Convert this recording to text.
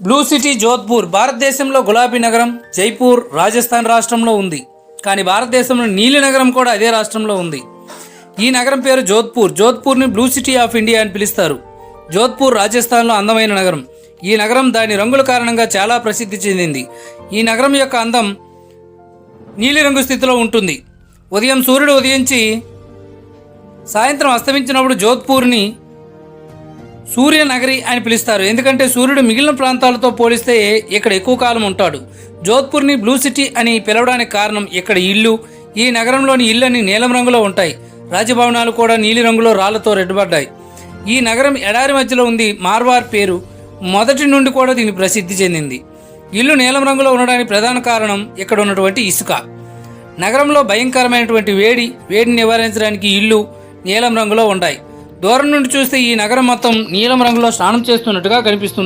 Blue city Jodhpur భారతదేశంలో గులాబీ నగరం. జైపూర్ రాజస్థాన్ రాష్ట్రంలో ఉంది. కానీ భారతదేశంలో నీలి నగరం కూడా అదే రాష్ట్రంలో ఉంది. ఈ నగరం పేరు జోధ్పూర్. జోధ్పూర్ని బ్లూ సిటీ ఆఫ్ ఇండియా అని పిలుస్తారు. జోధ్పూర్ రాజస్థాన్లో అందమైన నగరం. ఈ నగరం దాని రంగుల కారణంగా చాలా ప్రసిద్ధి చెందింది. ఈ నగరం యొక్క అందం నీలిరంగు స్థితిలో ఉంటుంది. ఉదయం సూర్యుడు ఉదయించి సాయంత్రం అస్తమించినప్పుడు జోధ్పూర్ని సూర్య నగరి అని పిలుస్తారు. ఎందుకంటే సూర్యుడు మిగిలిన ప్రాంతాలతో పోలిస్తే ఇక్కడ ఎక్కువ కాలం ఉంటాడు. జోధ్పూర్ని బ్లూ సిటీ అని పిలవడానికి కారణం ఇక్కడ ఇల్లు. ఈ నగరంలోని ఇళ్ళని నీలం రంగులో ఉంటాయి. రాజభవనాలు కూడా నీలి రంగులో రాళ్లతో రెడ్డబడ్డాయి. ఈ నగరం ఎడారి మధ్యలో ఉంది. మార్వార్ పేరు మొదటి నుండి కూడా దీని ప్రసిద్ధి చెందింది. ఇల్లు నీలం రంగులో ఉండడానికి ప్రధాన కారణం ఇక్కడ ఉన్నటువంటి ఇసుక. నగరంలో భయంకరమైనటువంటి వేడిని నివారించడానికి ఇల్లు నీలం రంగులో ఉంటాయి. దూరం నుండి చూస్తే ఈ నగరం మొత్తం నీలం రంగులో స్నానం చేస్తున్నట్టుగా కనిపిస్తుంది.